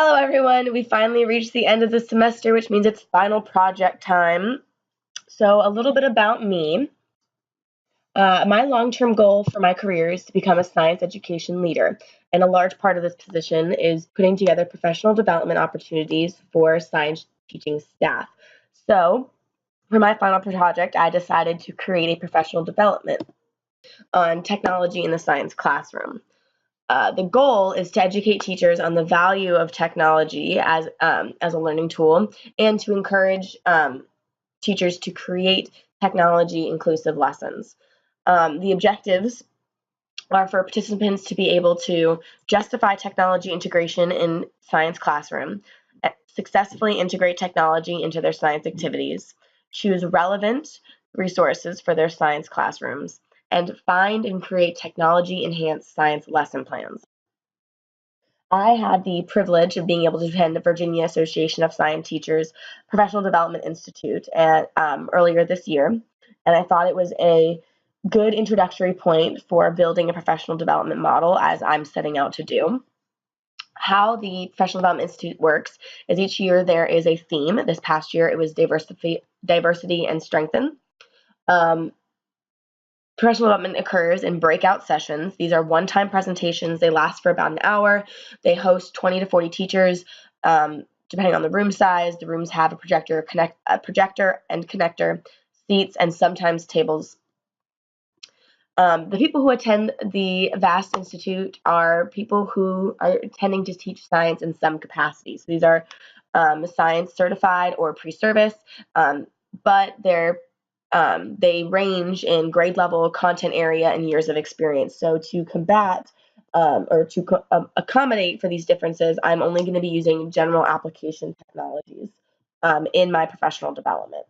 Hello, everyone. We finally reached the end of the semester, which means it's final project time. So, a little bit about me. My long-term goal for my career is to become a science education leader, and a large part of this position is putting together professional development opportunities for science teaching staff. So, for my final project, I decided to create a professional development on technology in the science classroom. The goal is to educate teachers on the value of technology as a learning tool, and to encourage teachers to create technology inclusive lessons. The objectives are for participants to be able to justify technology integration in science classroom, successfully integrate technology into their science activities, choose relevant resources for their science classrooms, and find and create technology-enhanced science lesson plans. I had the privilege of being able to attend the Virginia Association of Science Teachers Professional Development Institute earlier this year, and I thought it was a good introductory point for building a professional development model as I'm setting out to do. How the Professional Development Institute works is each year there is a theme. This past year it was diversity and strengthen. Professional development occurs in breakout sessions. These are one-time presentations. They last for about an hour. They host 20 to 40 teachers, depending on the room size. The rooms have a projector and connector, seats, and sometimes tables. The people who attend the VAST Institute are people who are intending to teach science in some capacity. So these are science certified or pre-service, but they range in grade level, content area, and years of experience. So to combat or to accommodate for these differences, I'm only going to be using general application technologies in my professional development.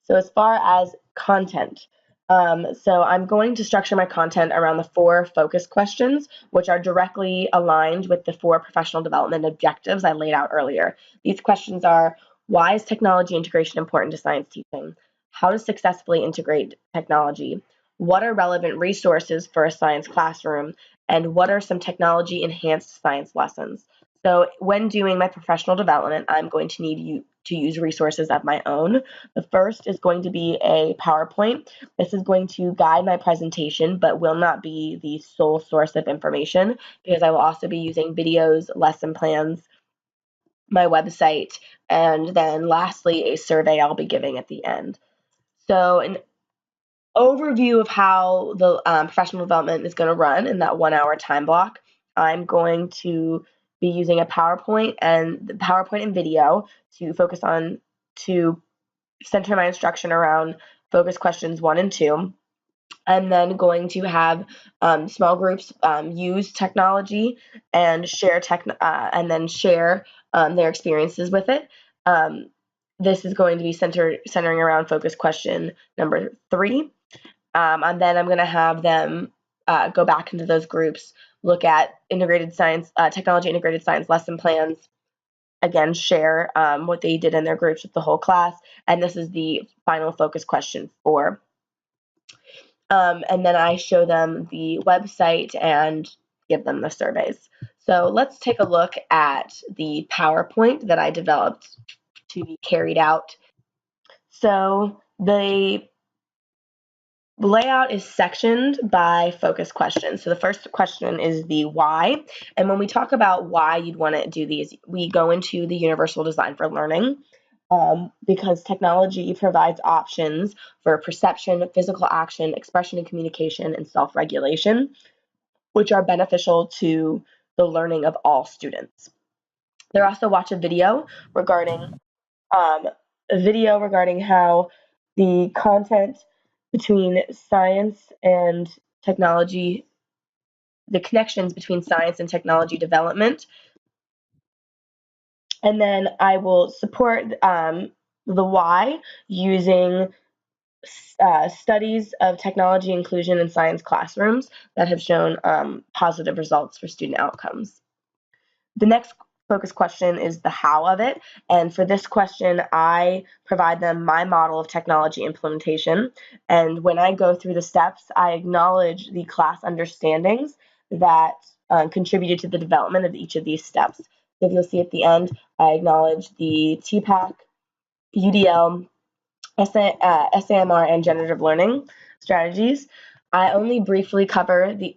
So as far as content, so I'm going to structure my content around the 4 focus questions, which are directly aligned with the 4 professional development objectives I laid out earlier. These questions are: why is technology integration important to science teaching? How to successfully integrate technology? What are relevant resources for a science classroom? And what are some technology-enhanced science lessons? So when doing my professional development, I'm going to need you to use resources of my own. The first is going to be a PowerPoint. This is going to guide my presentation, but will not be the sole source of information, because I will also be using videos, lesson plans, my website, and then lastly, a survey I'll be giving at the end. So an overview of how the professional development is going to run in that 1 hour time block. I'm going to be using a PowerPoint and video to center my instruction around focus questions 1 and 2. I'm then going to have small groups use technology and share their experiences with it. This is going to be centering around focus question number 3. And then I'm going to have them go back into those groups, look at technology integrated science lesson plans, again, share what they did in their groups with the whole class. And this is the final focus question 4. And then I show them the website and give them the surveys. So let's take a look at the PowerPoint that I developed to be carried out. So the layout is sectioned by focus questions. So the first question is the why. And when we talk about why you'd want to do these, we go into the universal design for learning, because technology provides options for perception, physical action, expression and communication, and self-regulation, which are beneficial to the learning of all students. They also watch a video regarding how the content between science and technology, the connections between science and technology development. And then I will support the why using studies of technology inclusion in science classrooms that have shown positive results for student outcomes. The next focus question is the how of it. And for this question, I provide them my model of technology implementation. And when I go through the steps, I acknowledge the class understandings that contributed to the development of each of these steps. So if you'll see at the end, I acknowledge the TPACK, UDL, SAMR, and generative learning strategies. I briefly cover the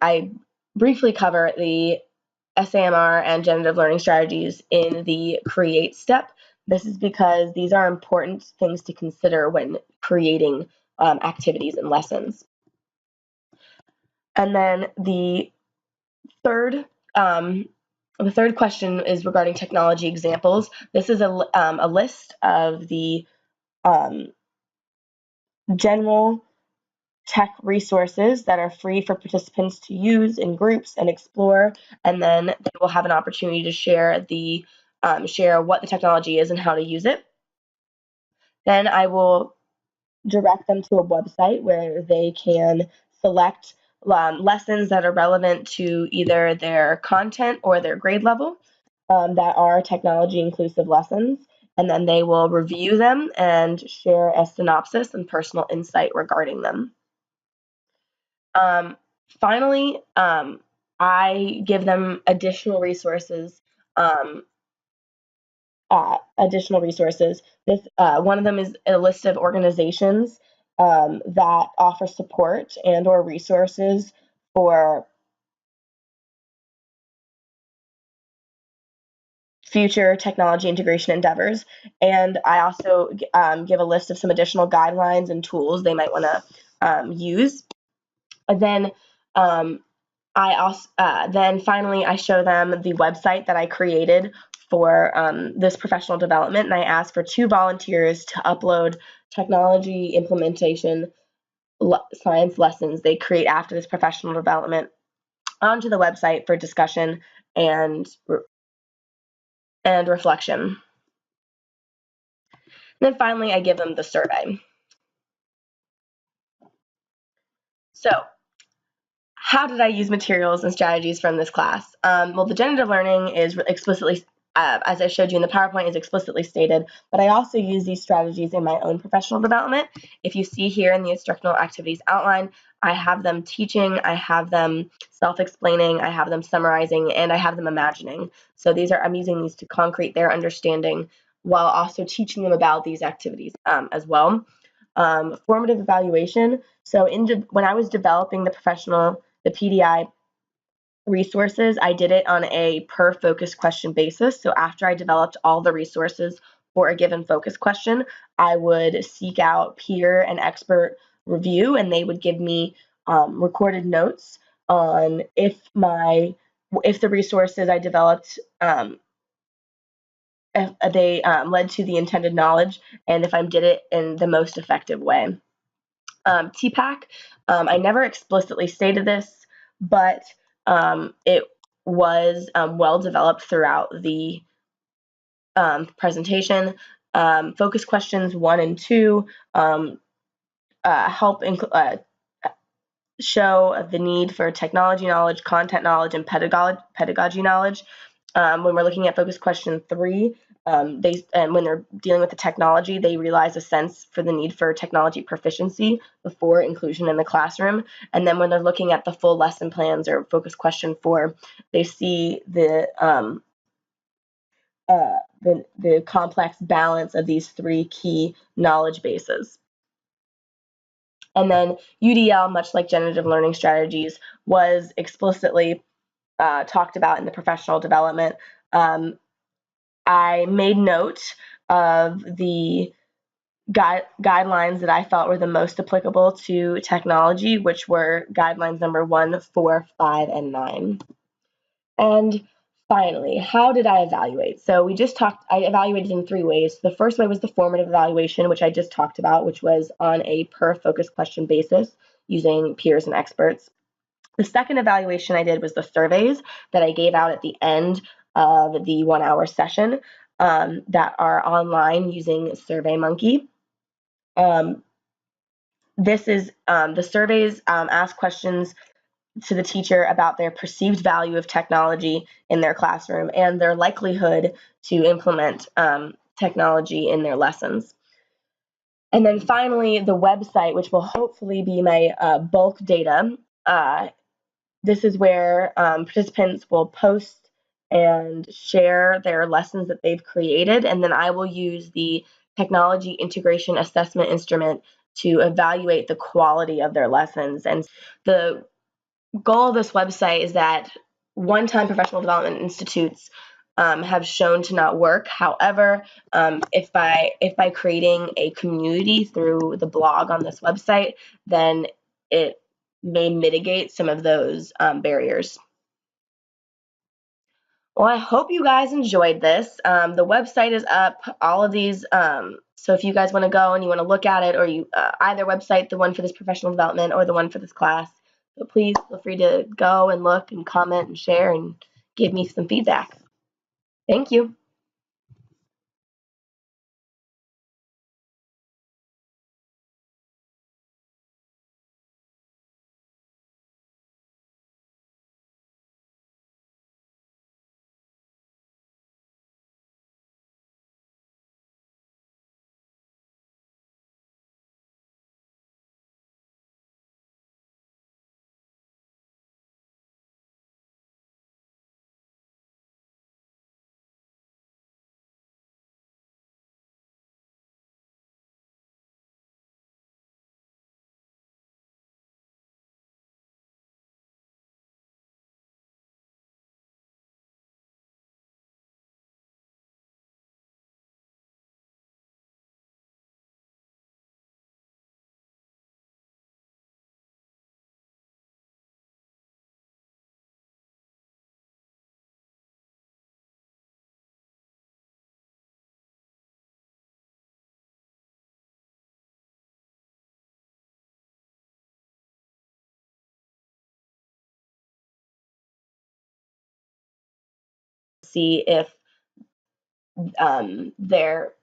SAMR and generative learning strategies in the create step. This is because these are important things to consider when creating activities and lessons. And then the third question is regarding technology examples. This is a list of the general tech resources that are free for participants to use in groups and explore, and then they will have an opportunity to share what the technology is and how to use it. Then I will direct them to a website where they can select lessons that are relevant to either their content or their grade level that are technology inclusive lessons, and then they will review them and share a synopsis and personal insight regarding them. Finally, I give them additional resources. This one of them is a list of organizations that offer support and/or resources for future technology integration endeavors. And I also give a list of some additional guidelines and tools they might want to use. And then then finally I show them the website that I created for this professional development, and I ask for 2 volunteers to upload technology implementation science lessons they create after this professional development onto the website for discussion and reflection. And then finally, I give them the survey. So, how did I use materials and strategies from this class? Well, the generative learning is explicitly, as I showed you in the PowerPoint, is explicitly stated, but I also use these strategies in my own professional development. If you see here in the instructional activities outline, I have them teaching, I have them self-explaining, I have them summarizing, and I have them imagining. So I'm using these to concrete their understanding while also teaching them about these activities as well. Formative evaluation. So when I was developing the PDI resources, I did it on a per focus question basis. So after I developed all the resources for a given focus question, I would seek out peer and expert review, and they would give me recorded notes on if the resources I developed if they led to the intended knowledge, and if I did it in the most effective way. TPACK, I never explicitly stated this, but it was well developed throughout the presentation. Focus questions 1 and 2 help show the need for technology knowledge, content knowledge, and pedagogy knowledge. When we're looking at focus question 3, when they're dealing with the technology, they realize a sense for the need for technology proficiency before inclusion in the classroom. And then when they're looking at the full lesson plans or focus question 4, they see the complex balance of these 3 key knowledge bases. And then UDL, much like generative learning strategies, was explicitly talked about in the professional development. I made note of the guidelines that I felt were the most applicable to technology, which were guidelines number 1, 4, 5, and 9. And finally, how did I evaluate? So I evaluated in 3 ways. The first way was the formative evaluation, which I just talked about, which was on a per focus question basis using peers and experts. The second evaluation I did was the surveys that I gave out at the end of the 1-hour session that are online using SurveyMonkey. This is the surveys ask questions to the teacher about their perceived value of technology in their classroom and their likelihood to implement technology in their lessons. And then finally, the website, which will hopefully be my bulk data, this is where participants will post and share their lessons that they've created, and then I will use the technology integration assessment instrument to evaluate the quality of their lessons. And the goal of this website is that one-time professional development institutes have shown to not work. However, if by creating a community through the blog on this website, then it may mitigate some of those barriers. Well, I hope you guys enjoyed this. The website is up. All of these. So if you guys want to go and you want to look at it, or you either website, the one for this professional development or the one for this class, so please feel free to go and look and comment and share and give me some feedback. Thank you. See if their